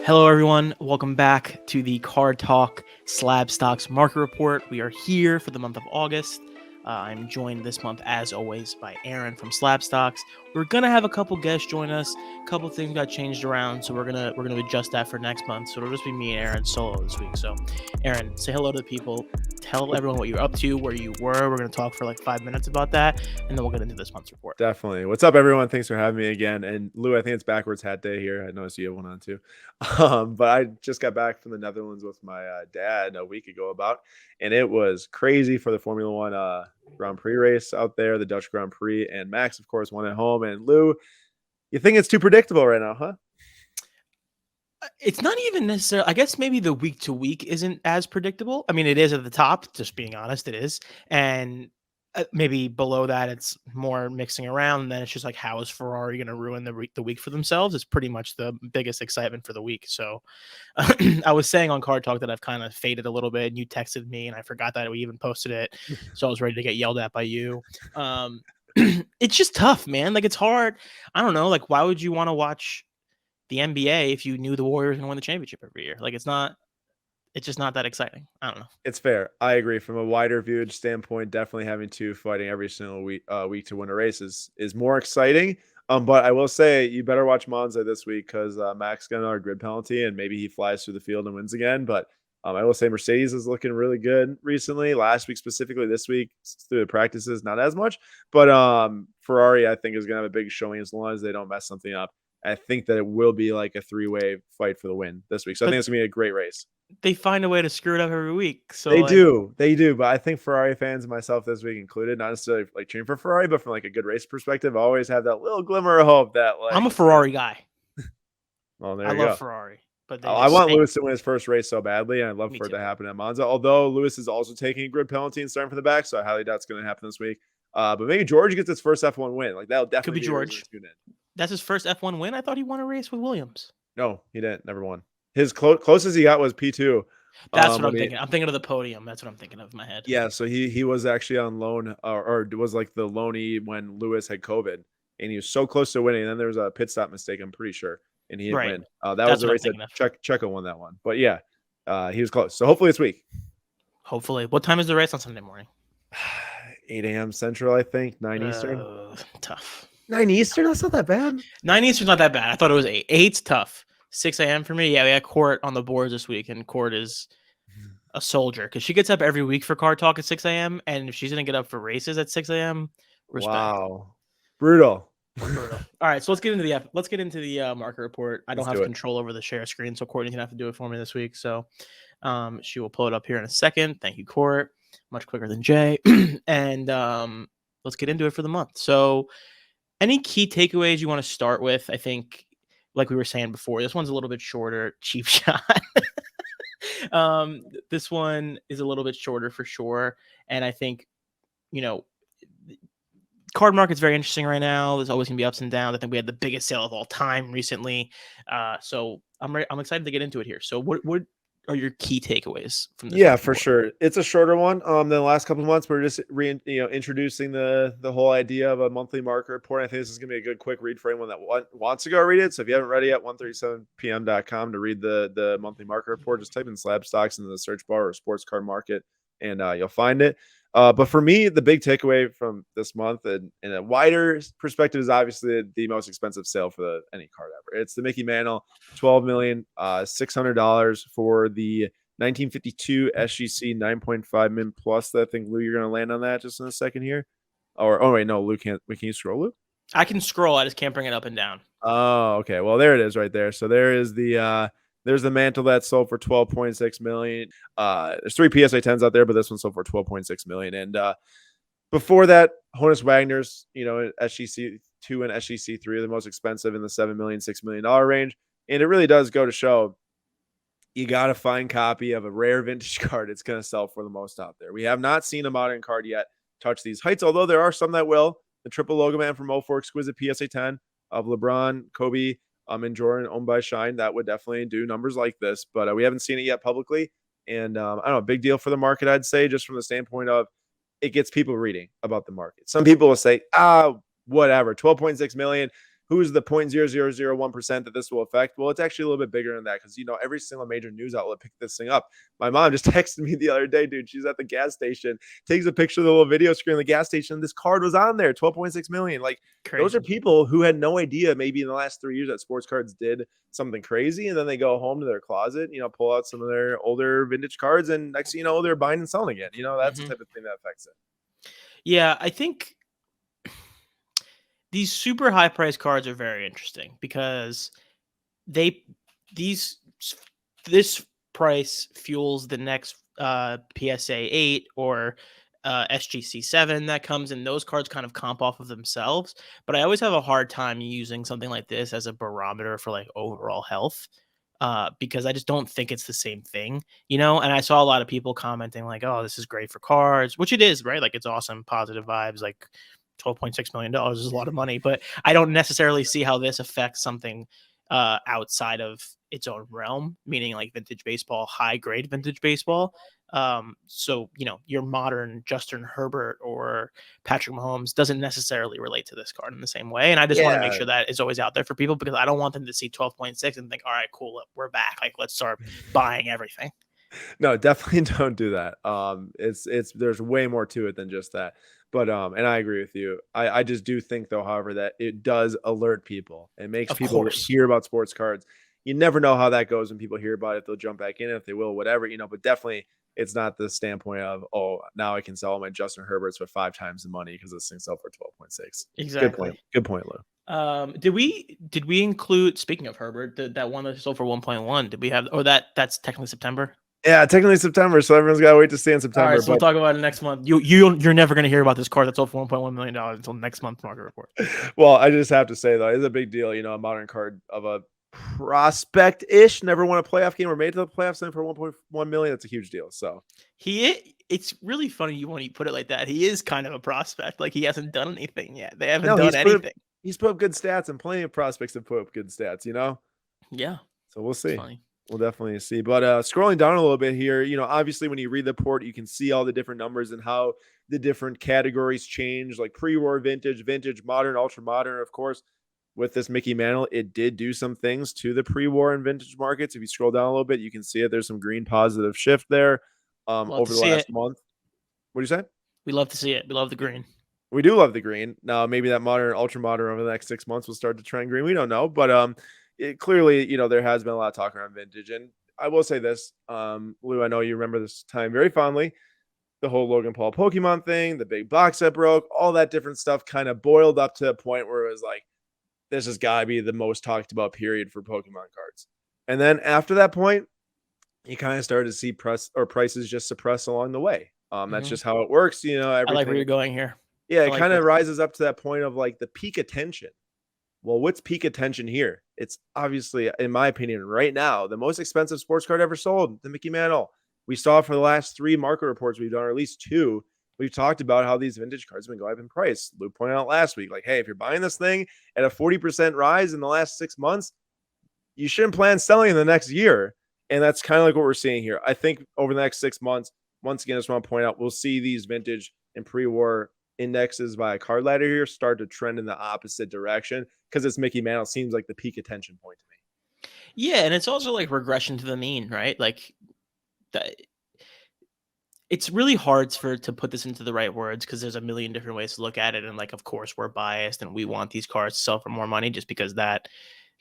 Hello, everyone. Welcome back to the Card Talk SlabStox Market Report. We are here for the month of August. I'm joined this month, as always, by Aaron from SlabStox. We're gonna have a couple guests join us. A couple things got changed around, so we're gonna adjust that for next month. So it'll just be me and Aaron solo this week. So, Aaron, say hello to the people. Tell everyone what you're up to, where you were. We're gonna talk for like 5 minutes about that, and then we'll get into this month's report. Definitely. What's up, everyone? Thanks for having me again. And Lou, I think it's backwards hat day here. I noticed you have one on too. But I just got back from the Netherlands with my dad a week ago and it was crazy for the Formula One Grand Prix race out there, the Dutch Grand Prix, and Max, of course, won at home. And Lou, you think it's too predictable right now, huh? It's not even necessarily. I guess maybe the week to week isn't as predictable. I mean, it is at the top. Just being honest, it is, and maybe below that, it's more mixing around. And then it's just like, how is Ferrari going to ruin the week for themselves? It's pretty much the biggest excitement for the week. So, I was saying on Card Talk that I've kind of faded a little bit, and you texted me, and I forgot that we even posted it. So I was ready to get yelled at by you. It's just tough, man. Like, it's hard. I don't know. Like, why would you want to watch the NBA if you knew the Warriors going to win the championship every year? Like, it's just not that exciting. I don't know. It's fair. I agree. From a wider viewed standpoint, definitely having two fighting every single week to win a race is more exciting. But I will say you better watch Monza this week because Max got another grid penalty and maybe he flies through the field and wins again. But I will say Mercedes is looking really good recently. Last week specifically, this week through the practices, not as much. But Ferrari, I think, is going to have a big showing as long as they don't mess something up. I think that it will be like a three-way fight for the win this week. So I think it's going to be a great race. They find a way to screw it up every week. So they do. But I think Ferrari fans, myself this week included, not necessarily like cheering for Ferrari, but from like a good race perspective, always have that little glimmer of hope that like I'm a Ferrari guy. Well, there I you love go. Ferrari, but I want Lewis to win his first race so badly, and I'd love for it to happen at Monza. Although Lewis is also taking a grid penalty and starting from the back, so I highly doubt it's going to happen this week. But maybe George gets his first F1 win. Like that'll definitely be George. That's his first F1 win. I thought he won a race with Williams. No, he didn't. Never won. His closest he got was P2. That's what I'm thinking. I'm thinking of the podium. That's what I'm thinking of in my head. Yeah, so he was actually on loan, or was like the loanee when Lewis had COVID, and he was so close to winning. And then there was a pit stop mistake, I'm pretty sure, and he didn't win. That was the race that Checo won that one. But yeah, he was close. So hopefully it's week. Hopefully. What time is the race on Sunday morning? 8 a.m. Central, I think. 9 Eastern. Tough. 9 Eastern? That's not that bad. 9 Eastern's not that bad. I thought it was 8. 8's tough. 6 a.m. for me. Yeah, we got Court on the boards this week, and Court is a soldier because she gets up every week for Card Talk at 6 a.m. And if she's going to get up for races at 6 a.m., respect. Wow. Brutal. All right, so let's get into the market report. I don't have control over the share screen, so Courtney's going to have to do it for me this week. So she will pull it up here in a second. Thank you, Court. Much quicker than Jay. And let's get into it for the month. So any key takeaways you want to start with? I think, like we were saying before, this one's a little bit shorter. Cheap shot. This one is a little bit shorter for sure. And I think, card market's very interesting right now. There's always going to be ups and downs. I think we had the biggest sale of all time recently. So I'm excited to get into it here. So what are your key takeaways from this? Yeah, for sure. It's a shorter one. The last couple of months, we're just introducing the whole idea of a monthly market report. I think this is going to be a good quick read for anyone that wants to go read it. So if you haven't read it yet, 137pm.com to read the monthly market report. Just type in SlabStox into the search bar or sports card market, and you'll find it. But for me, the big takeaway from this month and in a wider perspective is obviously the most expensive sale for any card ever. It's the Mickey Mantle, $12,600,000 for the 1952 SGC 9.5 min plus. I think, Lou, you're going to land on that just in a second here. Wait, no, Lou can't. Can you scroll, Lou? I can scroll. I just can't bring it up and down. Oh, okay. Well, there it is right there. So there is there's the Mantle that sold for $12.6 million. There's 3 PSA 10s out there, but this one sold for $12.6 million. And before that, Honus Wagner's, SGC 2 and SGC 3 are the most expensive in the $7 million, $6 million range. And it really does go to show you got to find copy of a rare vintage card. It's going to sell for the most out there. We have not seen a modern card yet touch these heights, although there are some that will. The triple logo man from 04 exquisite PSA 10 of LeBron, Kobe, and Jordan owned by Shine, that would definitely do numbers like this, but we haven't seen it yet publicly. And I don't know, big deal for the market, I'd say, just from the standpoint of it gets people reading about the market. Some people will say, whatever, 12.6 million. who's the 0.0001% that this will affect? Well, it's actually a little bit bigger than that because, every single major news outlet picked this thing up. My mom just texted me the other day, dude. She's at the gas station, takes a picture of the little video screen of the gas station. This card was on there, 12.6 million. Like, those are Crazy. people who had no idea maybe in the last 3 years that sports cards did something crazy. And then they go home to their closet, pull out some of their older vintage cards. And next thing you know, they're buying and selling again. That's the type of thing that affects it. Yeah, I think these super high price cards are very interesting because they these this price fuels the next PSA 8 or SGC 7 that comes, and those cards kind of comp off of themselves. But I always have a hard time using something like this as a barometer for like overall health. Because I just don't think it's the same thing, And I saw a lot of people commenting like, "Oh, this is great for cards," which it is, right? Like it's awesome, positive vibes. Like $12.6 million is a lot of money, but I don't necessarily see how this affects something outside of its own realm, meaning like vintage baseball, high grade vintage baseball. So your modern Justin Herbert or Patrick Mahomes doesn't necessarily relate to this card in the same way, and I just want to make Yeah. sure that is always out there for people because I don't want them to see 12.6 and think, all right, cool, we're back, like let's start buying everything. No, definitely don't do that. It's there's way more to it than just that. But and I agree with you. I just do think though, however, that it does alert people. It makes Of people course. hear about sports cards. You never know how that goes when people hear about it. They'll jump back in if they will, whatever, But definitely, it's not the standpoint of, oh, now I can sell my Justin Herberts for 5 times the money because this thing sell for 12.6. Good point. Exactly. Good point, Lou. Did we include, speaking of Herbert, that one that sold for 1.1? Did we have, or that's technically September? Yeah, technically September, so everyone's got to wait to see in All September. right, so we'll talk about it next month. You're never going to hear about this card that sold for $1.1 million until next month's market report. Well, I just have to say though, it's a big deal. A modern card of a prospect-ish, never won a playoff game or made to the playoffs, and for 1.1 million, that's a huge deal. So It's really funny when you put it like that. He is kind of a prospect. Like he hasn't done anything yet. They haven't no, done anything. he's put up good stats, and plenty of prospects have put up good stats. Yeah, So we'll it's see. funny. We'll definitely see. But scrolling down a little bit here, obviously when you read the report, you can see all the different numbers and how the different categories change, like pre-war vintage, modern, ultra modern. Of course, with this Mickey Mantle, it did do some things to the pre-war and vintage markets. If you scroll down a little bit, you can see it. There's some green positive shift there Love to over the see last it. month. What do you say? We love to see it. We love the green. We do love the green. Now, maybe that modern, ultra modern over the next 6 months will start to trend green. We don't know, but it clearly, there has been a lot of talk around vintage. And I will say this, Lou, I know you remember this time very fondly. The whole Logan Paul Pokemon thing, the big box that broke, all that different stuff kind of boiled up to a point where it was like, this has got to be the most talked about period for Pokemon cards. And then after that point, you kind of started to see prices just suppress along the way. That's just how it works. I like where Everything. you're going here. Yeah, I it like kind of this. rises up to that point of like the peak attention. Well, what's peak attention here? It's obviously, in my opinion, right now, the most expensive sports card ever sold, the Mickey Mantle. We saw for the last 3 market reports we've done, or at least 2, we've talked about how these vintage cards have been going up in price. Lou pointed out last week, like, hey, if you're buying this thing at a 40% rise in the last 6 months, you shouldn't plan selling in the next year. And that's kind of like what we're seeing here. I think over the next 6 months, once again, I just want to point out, we'll see these vintage and pre-war indexes by a card ladder here start to trend in the opposite direction because it's Mickey Mantle seems like the peak attention point to me. Yeah, and it's also like regression to the mean, right? Like that. It's really hard to put this into the right words because there's a million different ways to look at it, and like, of course, we're biased and we want these cards to sell for more money just because that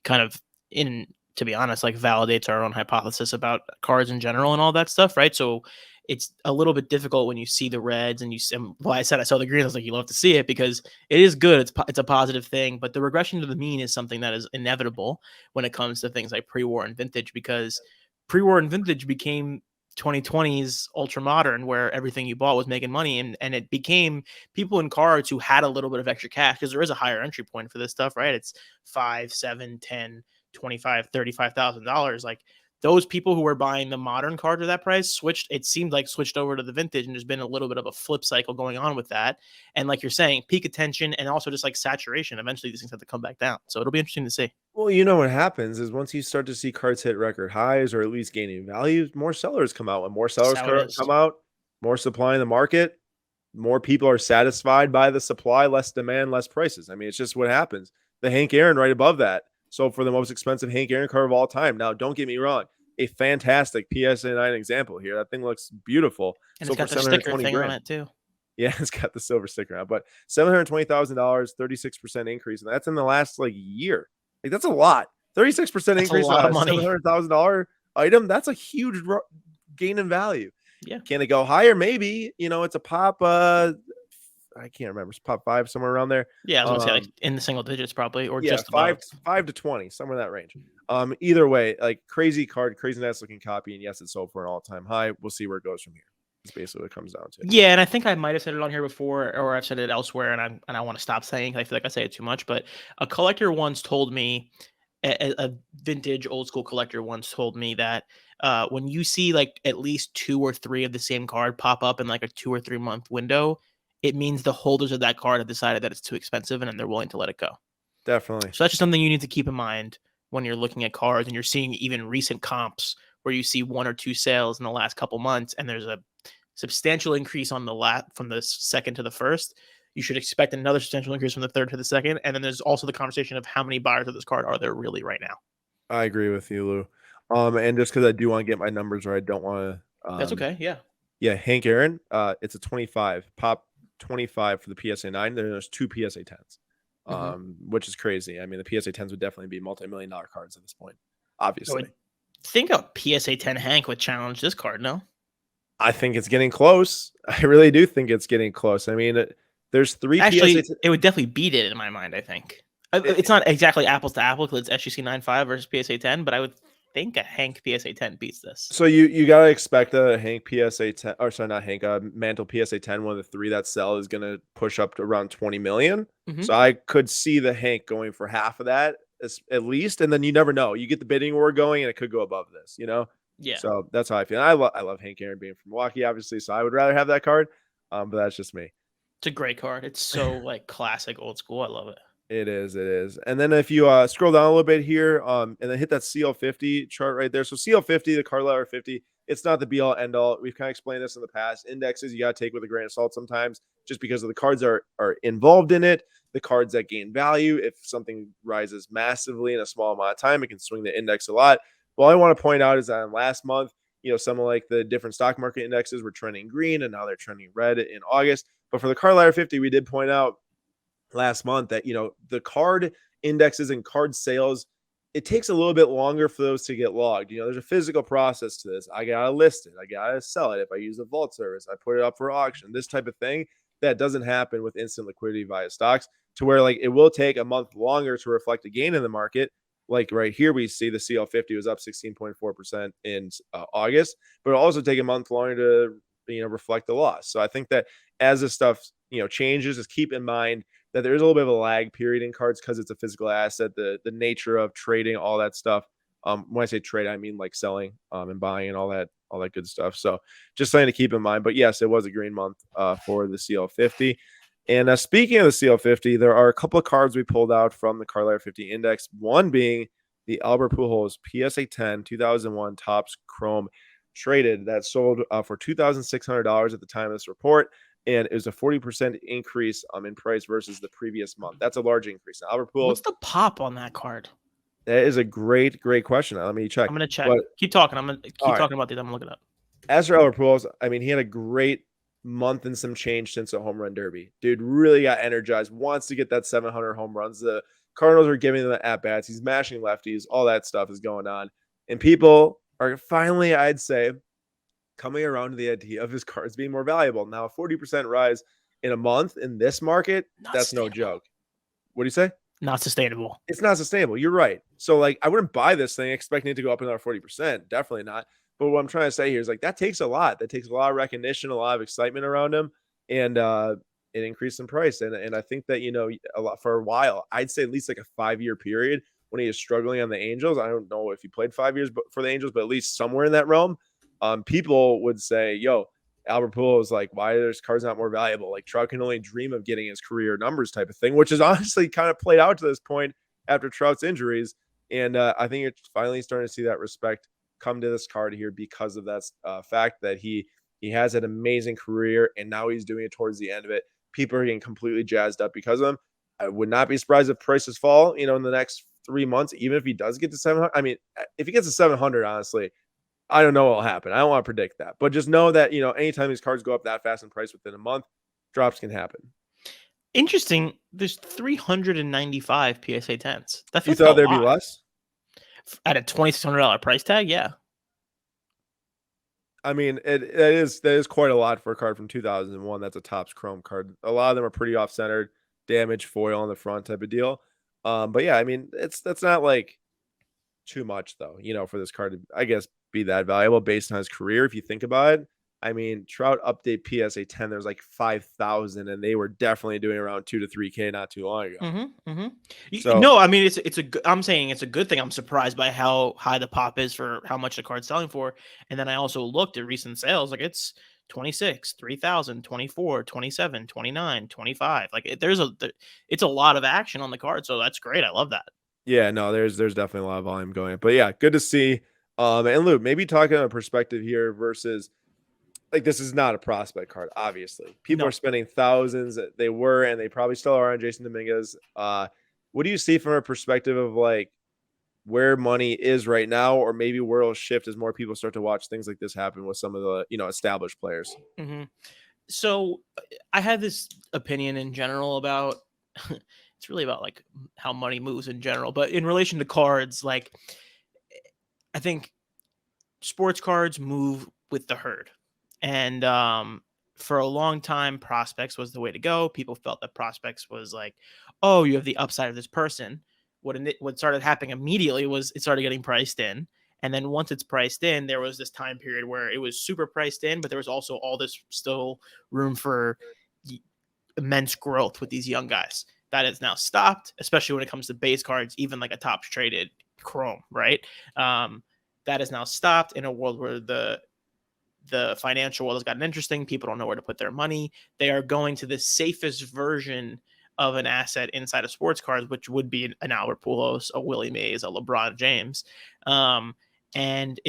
kind of, to be honest, like validates our own hypothesis about cards in general and all that stuff, right? So it's a little bit difficult when you see the reds and why I said I saw the green. I was like, you love to see it because it is good. It's a positive thing, but the regression to the mean is something that is inevitable when it comes to things like pre-war and vintage because pre-war and vintage became 2020's ultra modern where everything you bought was making money, and it became people in cards who had a little bit of extra cash because there is a higher entry point for this stuff, right? It's 5, 7, 10, 25, $35,000. Like those people who were buying the modern card at that price switched over to the vintage, and there's been a little bit of a flip cycle going on with that. And like you're saying, peak attention and also just like saturation, eventually these things have to come back down. So it'll be interesting to see. Well, what happens is once you start to see cards hit record highs or at least gaining value, more sellers come out. When more sellers That's how it is. come out, more supply in the market, more people are satisfied by the supply, less demand, less prices. I mean, it's just what happens. the Hank Aaron right above that. So for the most expensive Hank Aaron card of all time. Now, don't get me wrong, a fantastic PSA 9 example here. That thing looks beautiful. And So it's for got the sticker 720 thing on grand, it too. yeah, it's got the silver sticker on, but $720,000, 36% increase, and that's in the last like year. Like that's a lot. 36% That's a increase lot on of a money. $700,000 item. That's a huge gain in value. Yeah. Can it go higher? Maybe. It's a pop. I can't remember. It's pop 5 somewhere around there. Yeah, I was gonna say like in the single digits probably, or Yeah, just above. 5 to 20, somewhere in that range. Either way, like crazy card, crazy nice looking copy, and yes, it's sold for an all-time high. We'll see where it goes from here. That's basically what it comes down to. Yeah, and I think I might have said it on here before, or I've said it elsewhere, and I want to stop saying. I feel like I say it too much. But a collector once told me, a vintage old school collector once told me that when you see like at least 2 or 3 of the same card pop up in like a 2 or 3 month window, it means the holders of that card have decided that it's too expensive and then they're willing to let it go. Definitely. So that's just something you need to keep in mind when you're looking at cards and you're seeing even recent comps where you see 1 or 2 sales in the last couple months and there's a substantial increase on the from the second to the first. You should expect another substantial increase from the third to the second. And then there's also the conversation of how many buyers of this card are there really right now. I agree with you, Lou. And just because I do want to get my numbers right, I don't want to. That's okay. Yeah. Yeah, Hank Aaron. It's a 25 pop 25 for the PSA 9. There's 2 PSA 10s, which is crazy. I mean, the PSA 10s would definitely be multi-million-dollar cards at this point. Obviously, think a PSA 10 Hank would challenge this card. No, I think it's getting close. I really do think it's getting close. I mean, there's 3 actually, PSA. it would definitely beat it in my mind. I think it's not exactly apples to apples because it's SGC 9.5 versus PSA 10, but I would think a Hank PSA 10 beats this. So you gotta expect a Hank PSA 10, or sorry, not Hank, Mantle PSA 10. One of the 3 that sell is gonna push up to around 20 million. So I could see the Hank going for half of that at least, and then you never know. You get the bidding war going, and it could go above this. Yeah. So that's how I feel. I love Hank Aaron being from Milwaukee, obviously. So I would rather have that card, but that's just me. It's a great card. It's so like classic, old school. I love it. It is. And then if you scroll down a little bit here, and then hit that CL50 chart right there. So CL50, the Carlisle 50, it's not the be all end all. We've kind of explained this in the past. Indexes you got to take with a grain of salt sometimes, just because of the cards are involved in it. The cards that gain value. If something rises massively in a small amount of time, it can swing the index a lot. Well, I want to point out is that last month, some of like the different stock market indexes were trending green, and now they're trending red in August. But for the Carlisle 50, we did point out last month that the card indexes and card sales, it takes a little bit longer for those to get logged. There's a physical process to this. I gotta list it, I gotta sell it. If I use a vault service, I put it up for auction, this type of thing. That doesn't happen with instant liquidity via stocks, to where like it will take a month longer to reflect a gain in the market. Like right here, we see the CL50 was up 16.4% in August, but it'll also take a month longer to reflect the loss. So I think that as this stuff changes, just keep in mind that there's a little bit of a lag period in cards because it's a physical asset, the nature of trading, all that stuff. When I say trade, I mean like selling and buying and all that good stuff. So just something to keep in mind. But yes, it was a green month for the CL50. And speaking of the CL50, there are a couple of cards we pulled out from the Carlisle 50 index. One being the Albert Pujols PSA 10 2001 Topps Chrome traded that sold for $2,600 at the time of this report. And it was a 40% increase in price versus the previous month. That's a large increase. Now, Albert Pujols. What's the pop on that card? That is a great question. Let me check. I'm gonna check. Keep talking. I'm gonna keep talking about these. I'm gonna look it up. As for Albert Pujols, I mean, he had a great month and some change since a home run derby. Dude really got energized. Wants to get that 700 home runs. The Cardinals are giving him the at bats. He's mashing lefties. All that stuff is going on, and people are finally, I'd say, coming around to the idea of his cards being more valuable. Now, a 40% rise in a month in this market, that's no joke. What do you say? Not sustainable. It's not sustainable. You're right. So, like, I wouldn't buy this thing expecting it to go up another 40%. Definitely not. But what I'm trying to say here is, like, that takes a lot. That takes a lot of recognition, a lot of excitement around him, and it increased in price. And I think that, a lot for a while, I'd say at least like a 5-year period when he is struggling on the Angels. I don't know if he played 5 years for the Angels, but at least somewhere in that realm. People would say, yo, Albert Pujols, like, why are his cards not more valuable? Like, Trout can only dream of getting his career numbers type of thing, which is honestly kind of played out to this point after Trout's injuries. And I think you're finally starting to see that respect come to this card here because of that fact that he has an amazing career, and now he's doing it towards the end of it. People are getting completely jazzed up because of him. I would not be surprised if prices fall, in the next 3 months, even if he does get to 700. I mean, if he gets to 700, honestly, I don't know what will happen. I don't want to predict that, but just know that, anytime these cards go up that fast in price within a month, drops can happen. Interesting. There's 395 PSA 10s. That You feels like thought a there'd be lot. less? At a $2,600 price tag, yeah. I mean, that is quite a lot for a card from 2001. That's a Topps Chrome card. A lot of them are pretty off-centered, damaged foil on the front type of deal. But yeah, I mean, that's not like too much though, for this card to, I guess, be that valuable based on his career. If you think about it, I mean, Trout update PSA 10, there's like 5,000, and they were definitely doing around 2 to 3K not too long ago. No, So I mean I'm saying it's a good thing. I'm surprised by how high the pop is for how much the card's selling for. And then I also looked at recent sales, like it's 26, 3,000, 24, 27, 29, 25. Like it's a lot of action on the card, so that's great. I love that. yeah, no, there's definitely a lot of volume going. But yeah, good to see. And Lou, maybe talking on a perspective here versus, like, this is not a prospect card, obviously. People are No. spending thousands. They were, and they probably still are, on Jason Dominguez. What do you see from a perspective of like where money is right now, or maybe where it'll shift as more people start to watch things like this happen with some of the established players? hmm So I had this opinion in general about it's really about like how money moves in general, but in relation to cards, like I think sports cards move with the herd. And for a long time, prospects was the way to go. People felt that prospects was like, oh, you have the upside of this person. What started happening immediately was it started getting priced in. And then once it's priced in, there was this time period where it was super priced in, but there was also all this still room for immense growth with these young guys. That has now stopped, especially when it comes to base cards, even like a Topps traded Chrome, right? That has now stopped in a world where the financial world has gotten interesting. People don't know where to put their money. They are going to the safest version of an asset inside of sports cards, which would be an Albert Pujols, a Willie Mays, a LeBron James. And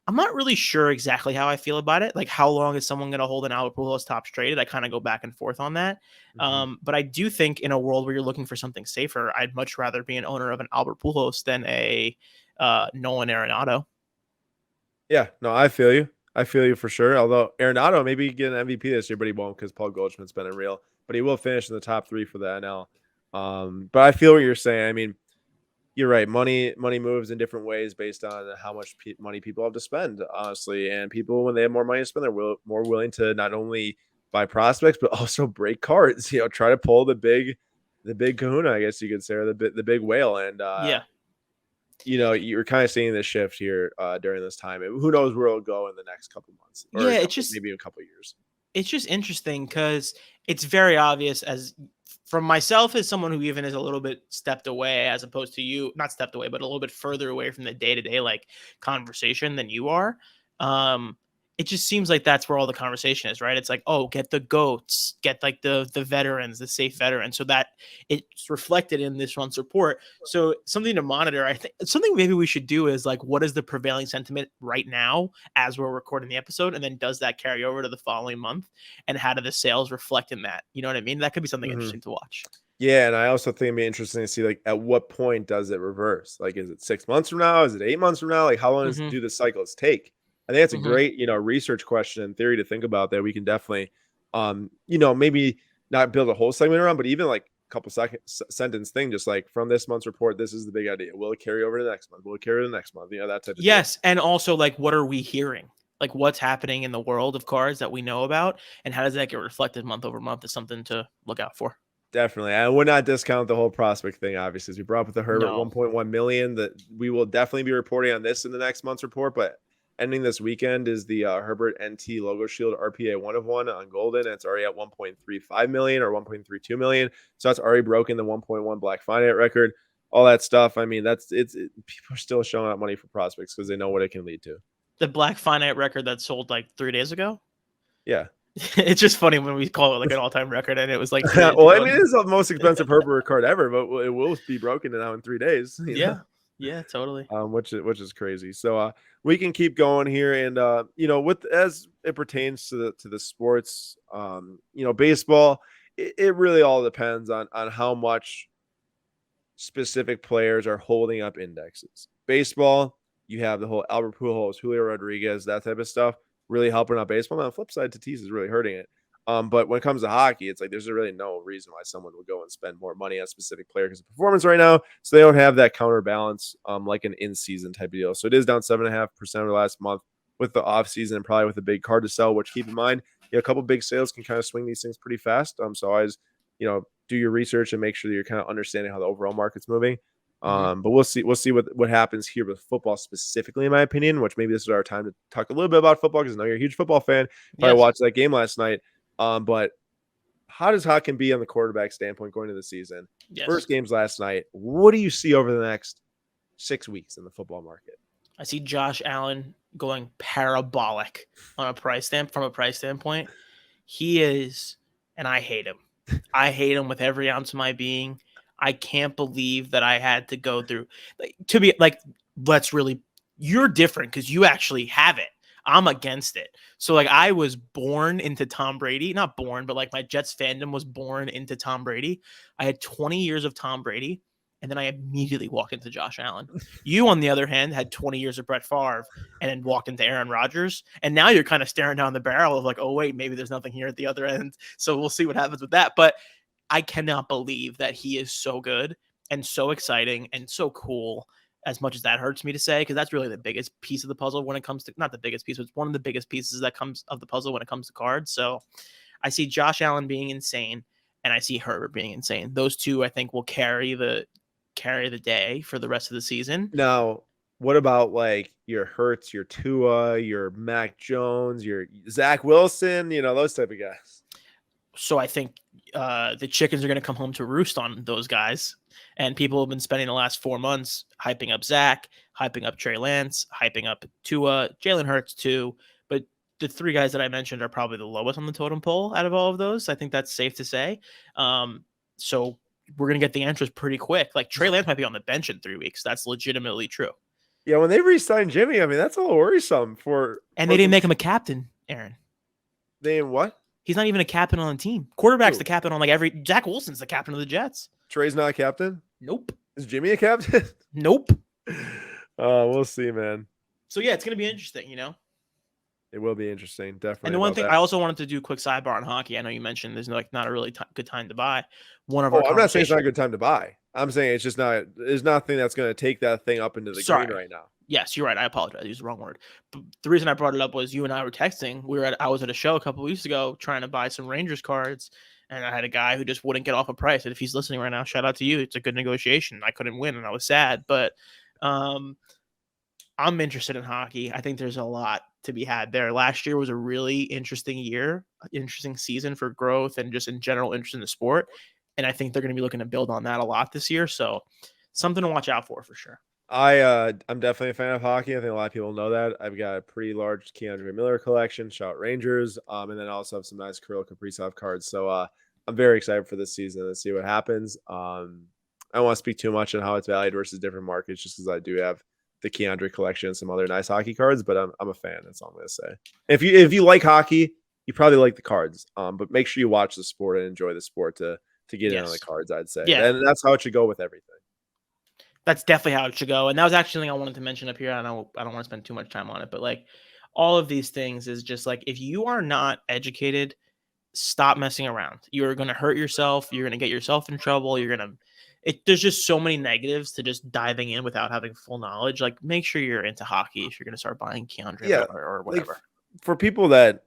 I'm not really sure exactly how I feel about it. Like, how long is someone going to hold an Albert Pujols Topps traded? I kind of go back and forth on that. Mhm. But I do think in a world where you're looking for something safer, I'd much rather be an owner of an Albert Pujols than a Nolan Arenado. Yeah, no, I feel you. I feel you for sure. Although Arenado maybe get an MVP this year, but he won't because Paul Goldschmidt's been unreal. But he will finish in the top 3 for the NL. But I feel what you're saying. I mean, you're right. Money moves in different ways based on how much money people have to spend, honestly. And people, when they have more money to spend, they're more willing to not only buy prospects but also break cards. Try to pull the big Kahuna, I guess you could say, or the big whale. And Yeah. you're kind of seeing this shift here during this time. And who knows where it'll go in the next couple months, or Yeah, maybe a couple years. it's just interesting because it's very obvious as from myself as someone who even is a little bit stepped away as opposed to you, not stepped away, but a little bit further away from the day-to-day like conversation than you are. Um, it just seems like that's where all the conversation is, right? It's like, oh, get the goats, get like the veterans, the safe veterans, so that it's reflected in this month's report. So something to monitor. I think something maybe we should do is like, what is the prevailing sentiment right now as we're recording the episode, and then does that carry over to the following month, and how do the sales reflect in that? You know what I mean? That could be something Mhm. interesting to watch. Yeah, and I also think it'd be interesting to see, like, at what point does it reverse? Like, is it 6 months from now? Is it 8 months from now? Like, how long Mm-hmm. do the cycles take? I think that's a Mm-hmm. great, research question and theory to think about that we can definitely, maybe not build a whole segment around, but even like a couple sentence thing, just like from this month's report, this is the big idea. Will it carry over to the next month? Will it carry to the next month? That type of deal. Yes, and also like, what are we hearing? Like, what's happening in the world of cards that we know about, and how does that get reflected month over month? Is something to look out for. Definitely. I would not discount the whole prospect thing, obviously. As we brought up with the Herbert No. 1.1 million, that we will definitely be reporting on this in the next month's report. But ending this weekend is the Herbert NT Logo Shield RPA 1 of 1 on Golden. It's already at 1.35 million or 1.32 million. So that's already broken the 1.1 Black Finite record. All that stuff. I mean, people are still showing out money for prospects because they know what it can lead to. The Black Finite record that sold like 3 days ago. Yeah. It's just funny when we call it like an all-time record, and it was like 3 days Well, I ago. mean, it's the most expensive Herbert card ever, but it will be broken now in 3 days. Yeah, yeah, totally. Which is crazy. So we can keep going here, and with as it pertains to the sports, baseball it really all depends on how much specific players are holding up indexes. Baseball, you have the whole Albert Pujols, Julio Rodriguez, that type of stuff, really helping out baseball. On the flip side, Tatis is really hurting it. But when it comes to hockey, it's like there's really no reason why someone would go and spend more money on a specific player because of performance right now. So they don't have that counterbalance like an in-season type of deal. So it is down 7.5% over the last month with the offseason and probably with a big card to sell, which keep in mind, a couple big sales can kind of swing these things pretty fast. So always, do your research and make sure that you're kind of understanding how the overall market's moving. But we'll see what happens here with football specifically, in my opinion, which maybe this is our time to talk a little bit about football because I know you're a huge football fan. Probably watched that game last night. But how does Hawkin be on the quarterback standpoint going into the season? Yes. First games last night. What do you see over the next 6 weeks in the football market? I see Josh Allen going parabolic on a price standpoint. He is, and I hate him. I hate him with every ounce of my being. I can't believe that I had to go through you're different because you actually have it. I'm against it. So I was born into Tom Brady, not born, but my Jets fandom was born into Tom Brady. I had 20 years of Tom Brady, and then I immediately walked into Josh Allen. You, on the other hand, had 20 years of Brett Favre and then walked into Aaron Rodgers. And now you're kind of staring down the barrel of oh, wait, maybe there's nothing here at the other end. So we'll see what happens with that. But I cannot believe that he is so good and so exciting and so cool, as much as that hurts me to say, because that's really the biggest piece of the puzzle when it comes to, not the biggest piece, but it's one of the biggest pieces that comes of the puzzle when it comes to cards. So I see Josh Allen being insane and I see Herbert being insane. Those two, I think, will carry the day for the rest of the season. Now, what about your Hurts, your Tua, your Mac Jones, your Zach Wilson, those type of guys? So I think the chickens are going to come home to roost on those guys. And people have been spending the last 4 months hyping up Zach, hyping up Trey Lance, hyping up Tua, Jalen Hurts too. But the three guys that I mentioned are probably the lowest on the totem pole out of all of those. I think that's safe to say. So we're going to get the answers pretty quick. Trey Lance might be on the bench in 3 weeks. That's legitimately true. Yeah, when they re-signed Jimmy, I mean, that's a little worrisome And they didn't make him a captain, Aaron. They what? He's not even a captain on the team. Quarterback's the captain on Zach Wilson's the captain of the Jets. Trey's not a captain? Nope. Is Jimmy a captain? Nope. We'll see, man. So yeah, it's going to be interesting, It will be interesting, definitely. And the one thing I also wanted to do a quick sidebar on hockey. I know you mentioned there's not a really good time to buy. I'm not saying it's not a good time to buy. I'm saying it's just not. There's nothing that's going to take that thing up into the green right now. Yes, you're right. I apologize. I used the wrong word. But the reason I brought it up was you and I were texting. I was at a show a couple of weeks ago trying to buy some Rangers cards, and I had a guy who just wouldn't get off a price. And if he's listening right now, shout out to you. It's a good negotiation. I couldn't win, and I was sad. But I'm interested in hockey. I think there's a lot to be had there. Last year was a really interesting season for growth and just in general interest in the sport. And I think they're going to be looking to build on that a lot this year. So something to watch out for sure. I'm definitely a fan of hockey. I think a lot of people know that. I've got a pretty large Keandre Miller collection, shout Rangers, and then I also have some nice Kirill Kaprizov cards. So I'm very excited for this season to see what happens. I don't want to speak too much on how it's valued versus different markets, just because I do have the Keandre collection and some other nice hockey cards, but I'm a fan. That's all I'm going to say. If you like hockey, you probably like the cards, but make sure you watch the sport and enjoy the sport to get in on the cards, I'd say. Yeah. And that's how it should go with everything. That's definitely how it should go. And that was actually something I wanted to mention up here. I don't want to spend too much time on it, but all of these things is just if you are not educated, stop messing around. You're going to hurt yourself. You're going to get yourself in trouble. There's just so many negatives to just diving in without having full knowledge. Make sure you're into hockey if you're going to start buying Keandre or whatever. For people that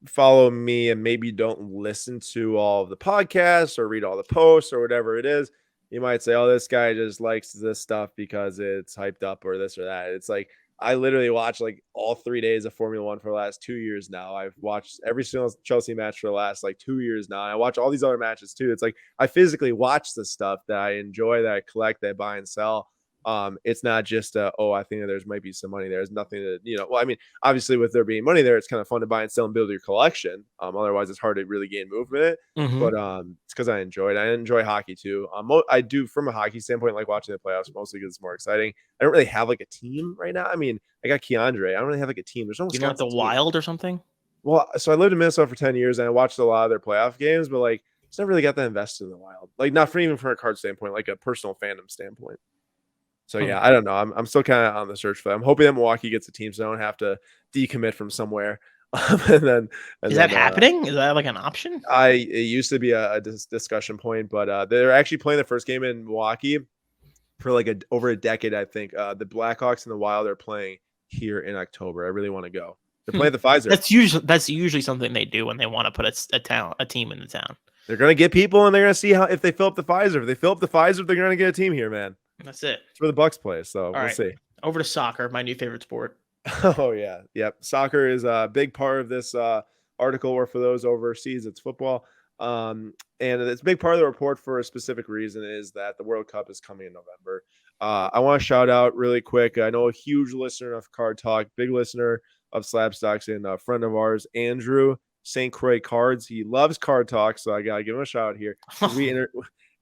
follow me and maybe don't listen to all of the podcasts or read all the posts or whatever it is, you might say, oh, this guy just likes this stuff because it's hyped up or this or that. It's I literally watch all 3 days of Formula One for the last 2 years now. I've watched every single Chelsea match for the last 2 years now. I watch all these other matches too. It's I physically watch the stuff that I enjoy, that I collect, that I buy and sell. It's not just I think that might be some money there. There's nothing that well, I mean, obviously with there being money there, it's kind of fun to buy and sell and build your collection. Otherwise it's hard to really gain movement. Mm-hmm. But it's because I enjoy hockey too. I do from a hockey standpoint like watching the playoffs mostly because it's more exciting. I don't really have a team right now. I mean, I got Keandre. I don't really have a team. There's no the Wild or something. Well, so I lived in Minnesota for 10 years and I watched a lot of their playoff games, but It's never really got that invested in the Wild. Like not for even from a card standpoint, like a personal fandom standpoint. So Hmm. yeah, I don't know. I'm still kind of on the search for that. I'm hoping that Milwaukee gets a team so I don't have to decommit from somewhere. And then and Is that then happening? Is that like an option? it used to be a discussion point, but they're actually playing the first game in Milwaukee for like over a decade, I think. The Blackhawks and the Wild are playing here in October. I really want to go. They're Hmm. playing the Pfizer. That's usually something they do when they want to put a team in the town. They're gonna get people, and they're gonna see how if they fill up the Pfizer. If they fill up the Pfizer, they're gonna get a team here, man. That's it. It's where the Bucks play, so All we'll right, see. over to soccer, my new favorite sport. Oh yeah, yep. Soccer is a big part of this article, or for those overseas, it's football. And it's a big part of the report for a specific reason is that the World Cup is coming in November. I want to shout out really quick. I know a huge listener of Card Talk, big listener of SlabStox, and a friend of ours, Andrew St. Croix Cards. He loves Card Talk, so I gotta give him a shout out here because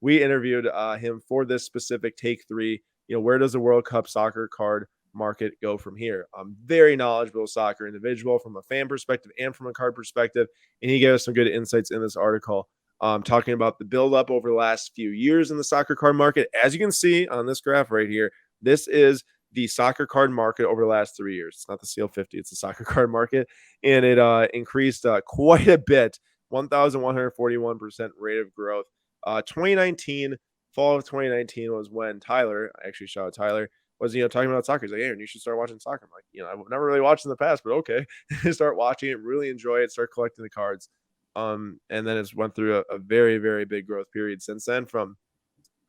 we interviewed him for this specific take 3. Where does the World Cup soccer card market go from here? I'm very knowledgeable soccer individual from a fan perspective and from a card perspective, and he gave us some good insights in this article, talking about the buildup over the last few years in the soccer card market. As you can see on this graph right here, this is the soccer card market over the last 3 years. It's not the CL50, it's the soccer card market, and it increased quite a bit, 1,141% rate of growth. 2019, fall of 2019 was when Tyler, I actually shout out Tyler, was talking about soccer. He's like, Aaron, you should start watching soccer. I'm like, I've never really watched in the past, but okay. Start watching it, really enjoy it, start collecting the cards. And then it's went through a very, very big growth period since then. From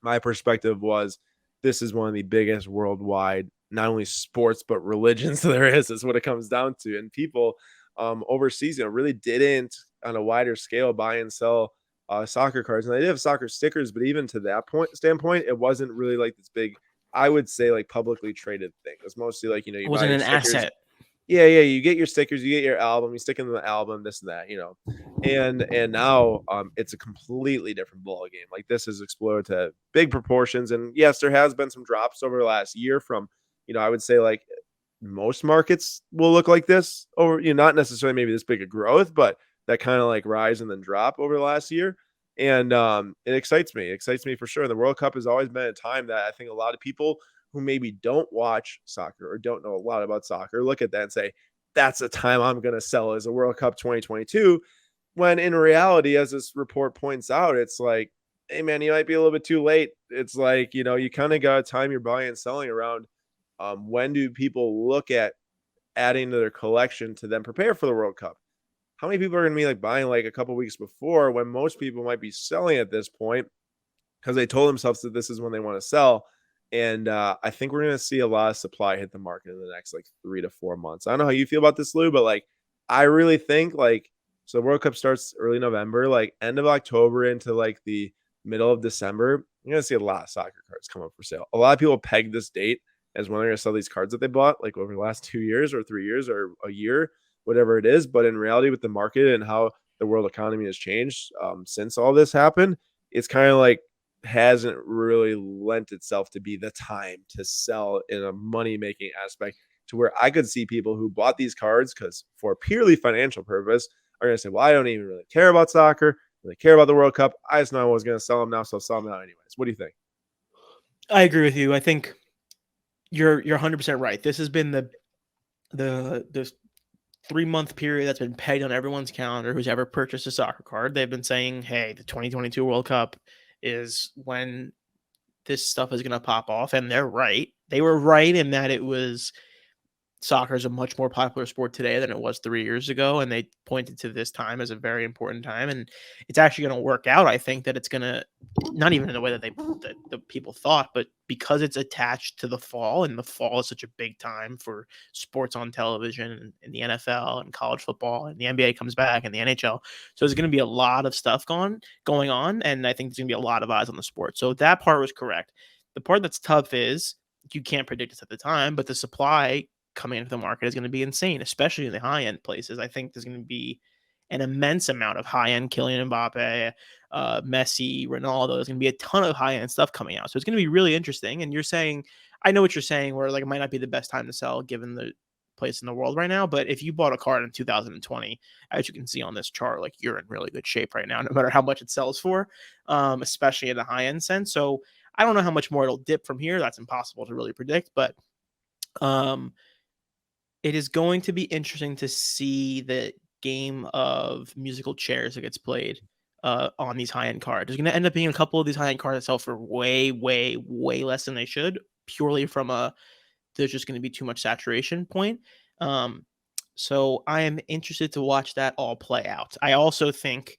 my perspective, was this is one of the biggest worldwide, not only sports but religions there is what it comes down to. And people overseas, really didn't on a wider scale buy and sell soccer cards. And they did have soccer stickers, but even to that standpoint, it wasn't really like this big, I would say, like publicly traded thing. It's mostly like, you It buy wasn't your an stickers. asset. Yeah, you get your stickers, you get your album, you stick in the album, this and that, and now it's a completely different ball game. Like this has exploded to big proportions, and yes, there has been some drops over the last year from, I would say like most markets will look like this, or not necessarily maybe this big a growth, but that kind of like rise and then drop over the last year. And it excites me. It excites me for sure. The World Cup has always been a time that I think a lot of people who maybe don't watch soccer or don't know a lot about soccer look at that and say, that's the time I'm going to sell as a World Cup 2022. When in reality, as this report points out, it's like, hey man, you might be a little bit too late. It's like, you kind of got to time your buying and selling around. When do people look at adding to their collection to then prepare for the World Cup? How many people are going to be like buying like a couple weeks before when most people might be selling at this point because they told themselves that this is when they want to sell? And I think we're going to see a lot of supply hit the market in the next like 3 to 4 months. I don't know how you feel about this, Lou, but like I really think like, so the World Cup starts early November, like end of October into like the middle of December. You're going to see a lot of soccer cards come up for sale. A lot of people peg this date as when they're going to sell these cards that they bought like over the last 2 years or 3 years or a year, whatever it is. But in reality, with the market and how the world economy has changed since all this happened, it's kind of like hasn't really lent itself to be the time to sell in a money making aspect, to where I could see people who bought these cards because for purely financial purpose are going to say, well, I don't even really care about soccer, really care about the World Cup. I just know I was going to sell them now, so I'll sell them now anyways. What do you think? I agree with you. I think you're 100% right. This has been the 3-month period that's been pegged on everyone's calendar who's ever purchased a soccer card. They've been saying, hey, the 2022 World Cup is when this stuff is going to pop off. And they're right. They were right in that soccer is a much more popular sport today than it was 3 years ago. And they pointed to this time as a very important time. And it's actually going to work out. I think that it's going to, not even in the way that the people thought, but because it's attached to the fall, and the fall is such a big time for sports on television and the NFL and college football, and the NBA comes back and the NHL. So there's going to be a lot of stuff going on. And I think there's going to be a lot of eyes on the sport. So that part was correct. The part that's tough is you can't predict this at the time, but the supply coming into the market is going to be insane, especially in the high end places. I think there's going to be an immense amount of high end Kylian Mbappe, Messi, Ronaldo. There's going to be a ton of high end stuff coming out. So it's going to be really interesting. And you're saying, I know what you're saying, where like it might not be the best time to sell given place in the world right now. But if you bought a card in 2020, as you can see on this chart, like you're in really good shape right now, no matter how much it sells for, especially in the high end sense. So I don't know how much more it'll dip from here. That's impossible to really predict, but it is going to be interesting to see the game of musical chairs that gets played on these high end cards. There's going to end up being a couple of these high end cards that sell for way, way, way less than they should, purely from there's just going to be too much saturation point. So I am interested to watch that all play out. I also think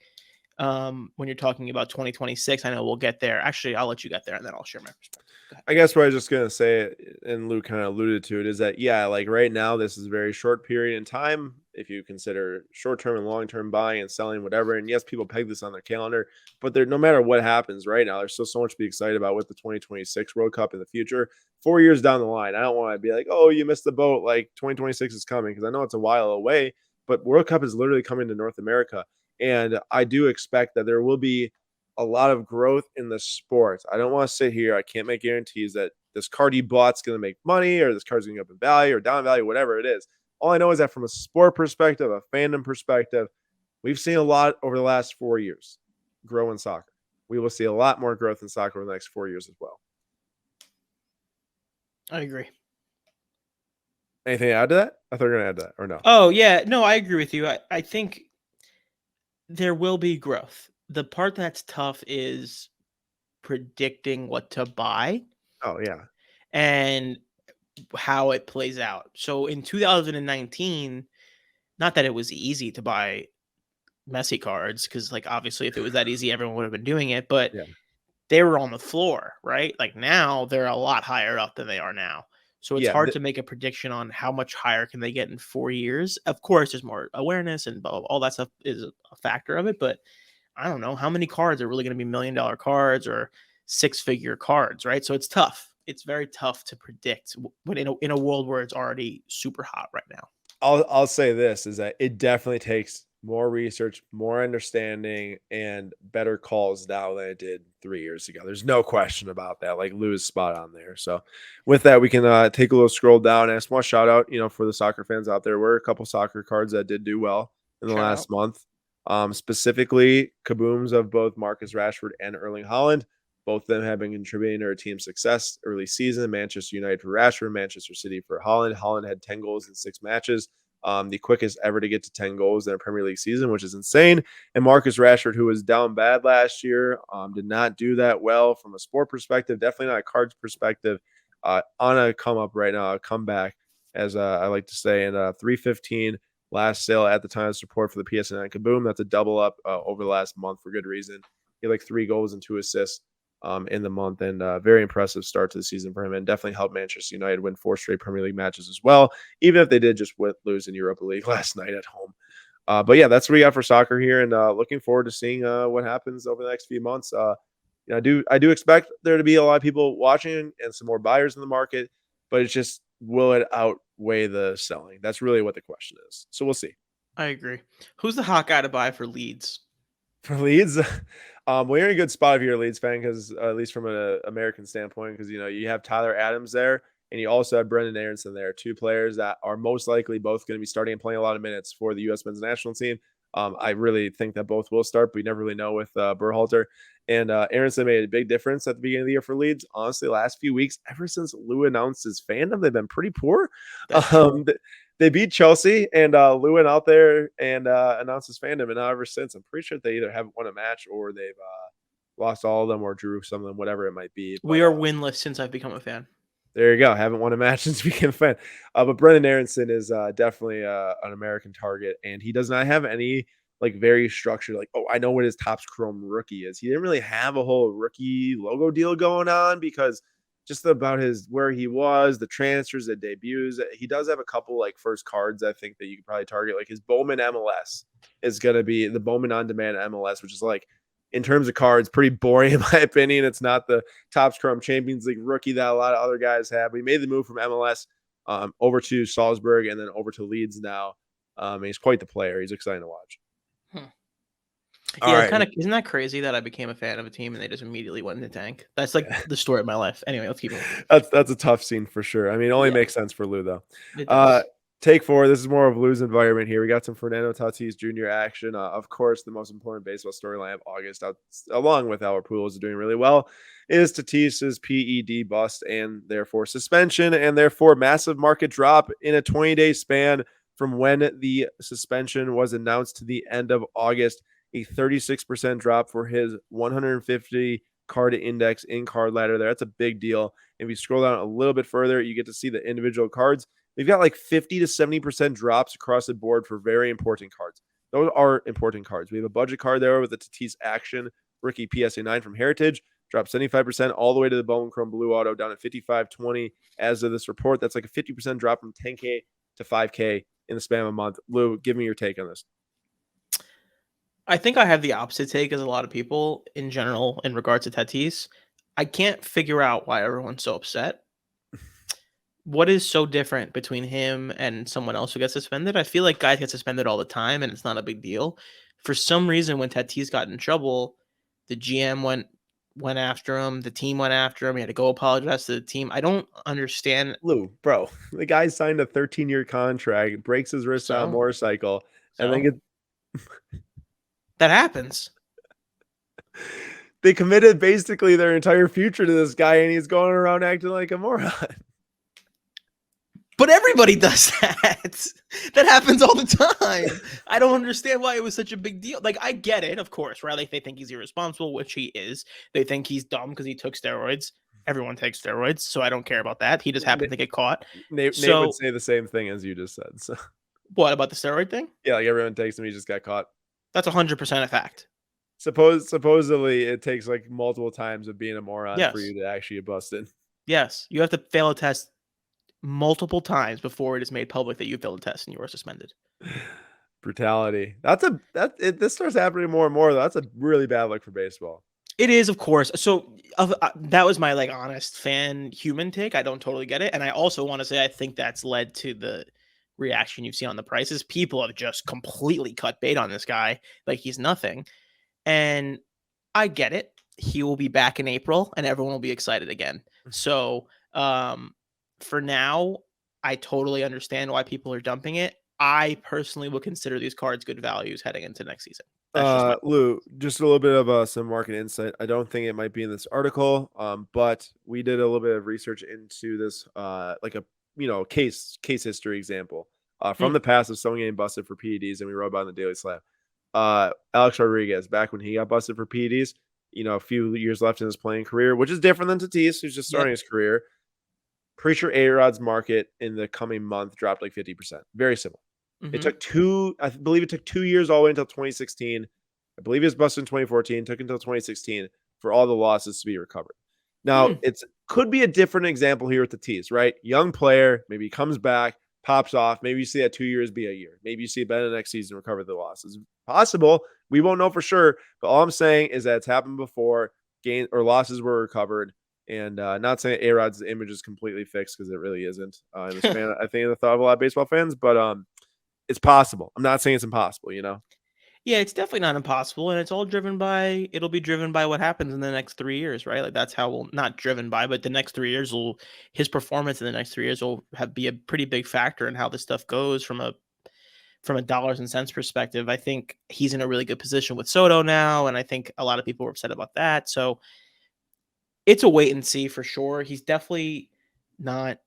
when you're talking about 2026, I know we'll get there. Actually, I'll let you get there and then I'll share my perspective. I guess what I was just gonna say, and Luke kind of alluded to it, is that yeah, like right now, this is a very short period in time. If you consider short-term and long-term buying and selling, whatever, and yes, people peg this on their calendar, but there, no matter what happens right now, there's still so much to be excited about with the 2026 World Cup in the future. 4 years down the line, I don't want to be like, oh, you missed the boat. Like 2026 is coming, because I know it's a while away, but World Cup is literally coming to North America, and I do expect that there will be a lot of growth in the sport. I don't want to sit here. I can't make guarantees that this card you bought's going to make money, or this card's going to go up in value or down in value, whatever it is. All I know is that from a sport perspective, a fandom perspective, we've seen a lot over the last 4 years grow in soccer. We will see a lot more growth in soccer over the next 4 years as well. I agree. Anything to add to that? I thought you were going to add to that, or no? Oh, yeah. No, I agree with you. I think there will be growth. The part that's tough is predicting what to buy. Oh, yeah. And how it plays out. So in 2019, not that it was easy to buy Messi cards, because like obviously if it was that easy, everyone would have been doing it, but Yeah. they were on the floor, right? Like now they're a lot higher up than they are now. So it's hard to make a prediction on how much higher can they get in 4 years. Of course, there's more awareness and all that stuff is a factor of it, but I don't know how many cards are really going to be $1 million cards or 6-figure cards, right? So it's tough. It's very tough to predict when in a world where it's already super hot right now. I'll say this is that it definitely takes more research, more understanding, and better calls now than it did 3 years ago. There's no question about that. Like Lou is spot on there. So with that, we can take a little scroll down. And I just want to shout out, for the soccer fans out there. There were a couple soccer cards that did do well in the last month. Specifically, kabooms of both Marcus Rashford and Erling Haaland. Both of them have been contributing to our team's success early season. Manchester United for Rashford, Manchester City for Haaland. Haaland had 10 goals in 6 matches, the quickest ever to get to 10 goals in a Premier League season, which is insane. And Marcus Rashford, who was down bad last year, did not do that well from a sport perspective, definitely not a cards perspective. On a come up right now, a comeback, as I like to say, and 315 last sale at the time of support for the PSN Kaboom. That's a double up over the last month for good reason. He had like 3 goals and 2 assists in the month, and very impressive start to the season for him, and definitely helped Manchester United win 4 straight Premier League matches as well, even if they did just lose in Europa League last night at home. But yeah, that's what we got for soccer here, and looking forward to seeing what happens over the next few months. I do expect there to be a lot of people watching and some more buyers in the market, but it's just, will it outweigh the selling? That's really what the question is. So we'll see. I agree. Who's the hot guy to buy for Leeds? For Leeds, well, you're in a good spot if you're a Leeds fan, because at least from an American standpoint, because you have Tyler Adams there, and you also have Brendan Aronson there, 2 players that are most likely both going to be starting and playing a lot of minutes for the U.S. men's national team. I really think that both will start, but you never really know with Berhalter. And Aronson made a big difference at the beginning of the year for Leeds. Honestly, last few weeks, ever since Lou announced his fandom, they've been pretty poor. They beat Chelsea, and Lou went out there and announced his fandom. And ever since, I'm pretty sure they either haven't won a match or they've lost all of them or drew some of them, whatever it might be. But, we are winless since I've become a fan. There you go. Haven't won a match since became a fan. But Brendan Aronson is definitely an American target, and he does not have any very structured, I know what his Topps Chrome rookie is. He didn't really have a whole rookie logo deal going on, because just about where he was, the transfers, the debuts. He does have a couple first cards, I think, that you could probably target. Like his Bowman MLS is going to be the Bowman On Demand MLS, which is in terms of cards, pretty boring in my opinion. It's not the Topps Chrome Champions League rookie that a lot of other guys have. We made the move from MLS over to Salzburg and then over to Leeds now. And he's quite the player. He's exciting to watch. Yeah, it's kind of, isn't that crazy that I became a fan of a team and they just immediately went in the tank? That's the story of my life. Anyway, let's keep it. That's a tough scene for sure. I mean, it only makes sense for Lou though. Take 4. This is more of Lou's environment here. We got some Fernando Tatis Jr. action. Of course, the most important baseball storyline of August, along with Albert Pujols doing really well, is Tatis's PED bust and therefore suspension, and therefore massive market drop in a 20-day span from when the suspension was announced to the end of August. A 36% drop for his 150 card index in card ladder there. That's a big deal. If you scroll down a little bit further, you get to see the individual cards. They've got like 50 to 70% drops across the board for very important cards. Those are important cards. We have a budget card there with the Tatis Action rookie PSA 9 from Heritage. Dropped 75% all the way to the Bone Chrome Blue Auto down at 55.20 as of this report. That's like a 50% drop from 10K to 5K in the span of a month. Lou, give me your take on this. I think I have the opposite take as a lot of people in general in regards to Tatis. I can't figure out why everyone's so upset. What is so different between him and someone else who gets suspended? I feel like guys get suspended all the time and it's not a big deal. For some reason, when Tatis got in trouble, the GM went after him, the team went after him. He had to go apologize to the team. I don't understand. Lou, bro, the guy signed a 13-year contract, breaks his wrist on a motorcycle, and then gets that happens. They committed basically their entire future to this guy, and he's going around acting like a moron. But everybody does that. That happens all the time. I don't understand why it was such a big deal. Like, I get it, of course, right? Like, they think he's irresponsible, which he is. They think he's dumb because he took steroids. Everyone takes steroids, so I don't care about that. He just happened to get caught. Nate would say the same thing as you just said. So, what about the steroid thing? Yeah, like everyone takes him. He just got caught. That's 100% a fact. Supposedly, it takes like multiple times of being a moron Yes. for you to actually get busted. Yes, you have to fail a test multiple times before it is made public that you failed a test and you are suspended. Brutality. This starts happening more and more, though. That's a really bad look for baseball. It is, of course. So that was my like honest fan human take. I don't totally get it, and I also want to say I think that's led to the reaction you've seen on the prices. People have just completely cut bait on this guy like he's nothing, and I get it. He will be back in April, and everyone will be excited again. So for now, I totally understand why people are dumping it. I personally will consider these cards good values heading into next season. Lou, just a little bit of some market insight. I don't think it might be in this article, but we did a little bit of research into this, like a case history example from the past of someone getting busted for PEDs, and we wrote about it in the Daily Slab. Alex Rodriguez, back when he got busted for PEDs, a few years left in his playing career, which is different than Tatis, who's just starting his career. Pretty sure A-Rod's market in the coming month dropped like 50%. Very similar. It took I believe it took 2 years all the way until 2016. I believe he was busted in 2014, took until 2016 for all the losses to be recovered. Now, it could be a different example here with Tatis, right? Young player, maybe he comes back, pops off. Maybe you see that 2 years be a year. Maybe you see it better next season, recover the losses. Possible. We won't know for sure. But all I'm saying is that it's happened before. Gain or losses were recovered. And not saying A-Rod's image is completely fixed because it really isn't. In the span, I think, in the thought of a lot of baseball fans, but it's possible. I'm not saying it's impossible, Yeah, it's definitely not impossible, and it's all it'll be driven by what happens in the next 3 years, right? Like that's how not driven by, but the next 3 years his performance in the next 3 years will be a pretty big factor in how this stuff goes from a dollars and cents perspective. I think he's in a really good position with Soto now, and I think a lot of people were upset about that. So it's a wait and see for sure. He's definitely not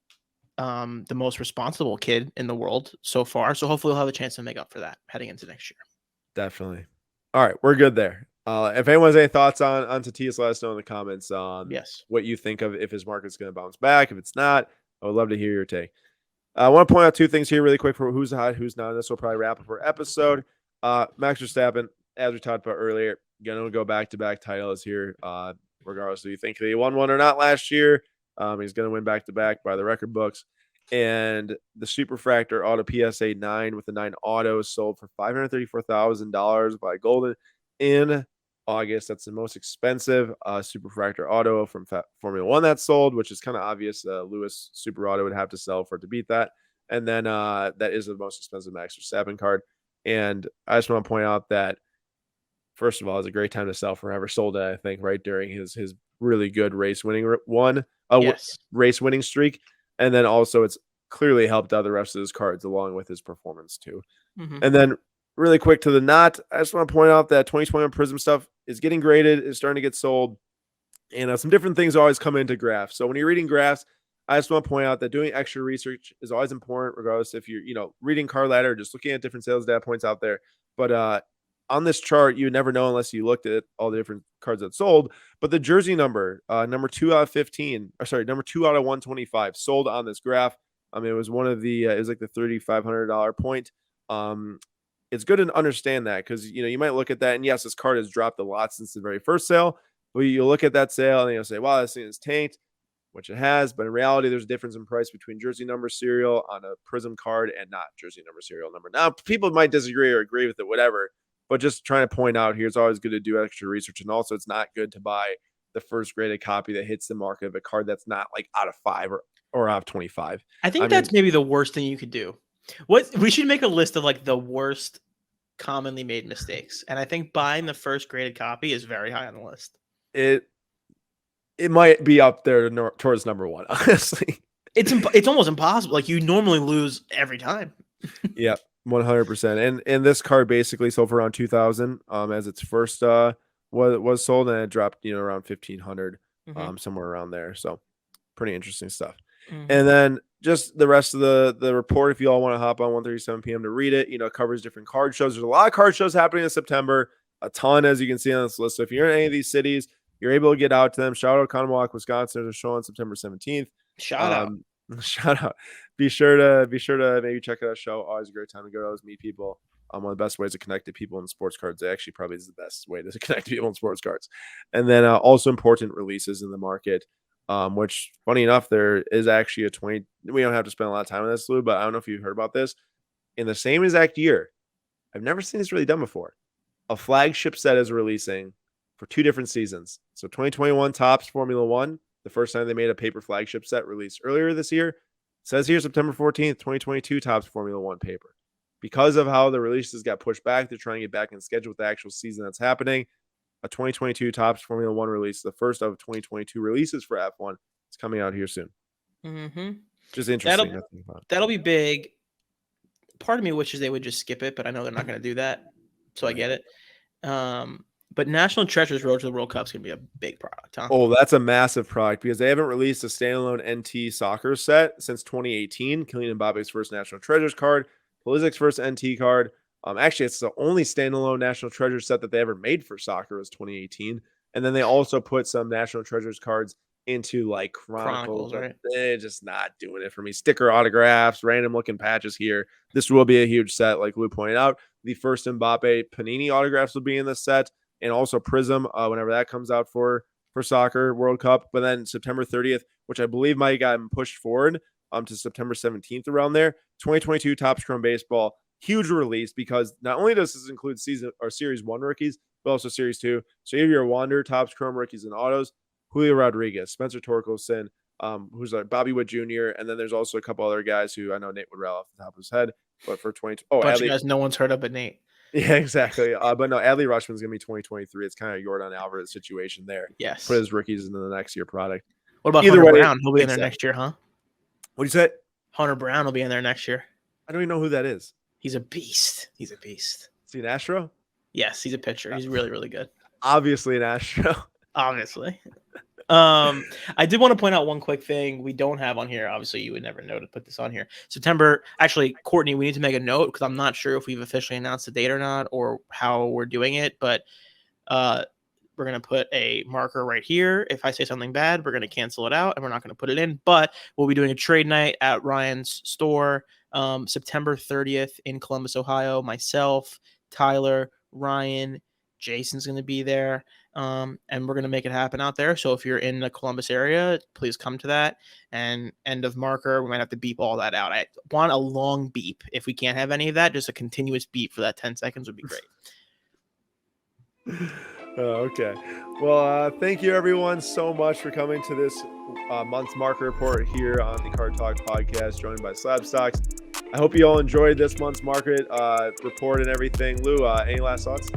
the most responsible kid in the world so far. So hopefully he'll have a chance to make up for that heading into next year. Definitely. All right, we're good there. If anyone has any thoughts on Tatis, let us know in the comments. Yes, what you think of if his market's going to bounce back. If it's not, I would love to hear your take. I want to point out two things here really quick for who's hot, who's not. This will probably wrap up our episode. Max Verstappen, as we talked about earlier, going to go back-to-back titles here, regardless of you think he won one or not last year. He's going to win back-to-back by the record books. And the Superfractor Auto PSA 9 with the 9 autos sold for $534,000 by Golden in August. That's the most expensive Superfractor Auto from Formula One that sold, which is kind of obvious. Lewis Super Auto would have to sell for it to beat that. And then that is the most expensive Max Verstappen card. And I just want to point out that, first of all, it's a great time to sell for whoever sold it, I think, right during his really good race winning streak. And then also it's clearly helped out the rest of his cards along with his performance too. Mm-hmm. And then really quick to the not, I just want to point out that 2021 Prism stuff is getting graded, is starting to get sold, and some different things always come into graphs. So when you're reading graphs, I just want to point out that doing extra research is always important, regardless if you're, reading card ladder, just looking at different sales data points out there. But on this chart, you never know unless you looked at all the different cards that sold. But the jersey number, number 2 out of 15, or sorry, number 2 out of 125 sold on this graph. It was one of the, it was like the $3,500 point. It's good to understand that because, you might look at that and yes, this card has dropped a lot since the very first sale, but you look at that sale and you'll say, wow, this thing is tanked, which it has. But in reality, there's a difference in price between jersey number serial on a Prism card and not jersey number serial number. Now, people might disagree or agree with it, whatever, but just trying to point out here, it's always good to do extra research. And also, it's not good to buy the first graded copy that hits the market of a card that's not like out of 5 or out of 25. I think that's maybe the worst thing you could do. We should make a list of like the worst commonly made mistakes, and I think buying the first graded copy is very high on the list. It might be up there towards number 1, honestly. It's almost impossible. Like, you normally lose every time. Yeah, 100%. And this card basically sold for around 2,000 as its first was sold, and it dropped around 1,500 somewhere around there. So pretty interesting stuff. And then just the rest of the report, if you all want to hop on 1:37 p.m. to read it, it covers different card shows. There's a lot of card shows happening in September, a ton, as you can see on this list. So if you're in any of these cities, you're able to get out to them. Shout out Conomowoc, Wisconsin. There's a show on September 17th. Shout out. Shout out. Be sure to maybe check out that show. Always a great time to go. Always meet people. One of the best ways to connect to people in sports cards. It actually probably is the best way to connect to people in sports cards. And then also important releases in the market. Which, funny enough, there is actually we don't have to spend a lot of time on this, Lou, but I don't know if you heard about this. In the same exact year, I've never seen this really done before. A flagship set is releasing for 2 different seasons. So 2021 Topps Formula 1, the first time they made a paper flagship set, released earlier this year. It says here September 14th, 2022 Topps Formula 1 paper. Because of how the releases got pushed back, they're trying to get back in schedule with the actual season that's happening. A 2022 Topps Formula 1 release, the first of 2022 releases for F1. It's coming out here soon. Just interesting. That'll be big. Part of me wishes they would just skip it, but I know they're not going to do that, so I get it. But National Treasures Road to the World Cup is going to be a big product, huh? Oh, that's a massive product because they haven't released a standalone NT soccer set since 2018. Kylian Mbappe's first National Treasures card, Pulisic's first NT card. Actually, it's the only standalone National Treasures set that they ever made for soccer was 2018. And then they also put some National Treasures cards into like Chronicles. Right? They're just not doing it for me. Sticker autographs, random looking patches here. This will be a huge set, like Lou pointed out. The first Mbappe Panini autographs will be in this set, and also Prism whenever that comes out for soccer World Cup. But then September 30th, which I believe might have gotten pushed forward to September 17th around there. 2022 Topps Chrome Baseball. Huge release because not only does this include season or Series 1 rookies, but also Series 2. So you have your Wander, Topps Chrome rookies and autos, Julio Rodriguez, Spencer Torkelson, who's like Bobby Witt Jr., and then there's also a couple other guys who I know Nate would rattle off the top of his head. But for 20, bunch of guys no one's heard of but Nate. Yeah, exactly. But no, Adley Rushman's gonna be 2023. It's kind of Jordan Alvarez situation there. Yes. Put his rookies into the next year product. What about Hunter Brown? He'll be in there next year, huh? What do you say? Hunter Brown will be in there next year. I don't even know who that is. He's a beast. Is he an Astro? Yes, he's a pitcher. He's really, really good. Obviously an Astro. Obviously. I did want to point out one quick thing we don't have on here. Obviously, you would never know to put this on here. September. Actually, Courtney, we need to make a note because I'm not sure if we've officially announced the date or not or how we're doing it. But we're going to put a marker right here. If I say something bad, we're going to cancel it out and we're not going to put it in. But we'll be doing a trade night at Ryan's store September 30th in Columbus, Ohio. Myself, Tyler, Ryan, Jason's going to be there. And we're going to make it happen out there. So if you're in the Columbus area, please come to that. And end of marker, we might have to beep all that out. I want a long beep. If we can't have any of that, just a continuous beep for that 10 seconds would be great. Okay. Well, thank you everyone so much for coming to this month's market report here on the Card Talk podcast, joined by SlabStox. I hope you all enjoyed this month's market report and everything. Lou, any last thoughts?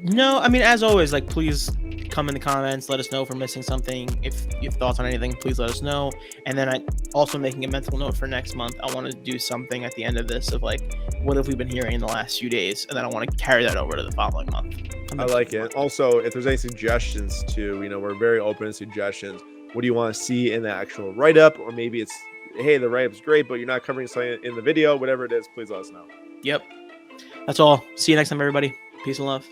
No, I mean, as always, like, please come in the comments, let us know if we're missing something. If you have thoughts on anything, please let us know. And then I also making a mental note for next month. I want to do something at the end of this of like, what have we been hearing in the last few days? And then I want to carry that over to the following month. I like it. Also, if there's any suggestions too, we're very open to suggestions. What do you want to see in the actual write-up? Or maybe it's, hey, the write-up's great, but you're not covering something in the video. Whatever it is, please let us know. Yep. That's all. See you next time, everybody. Peace and love.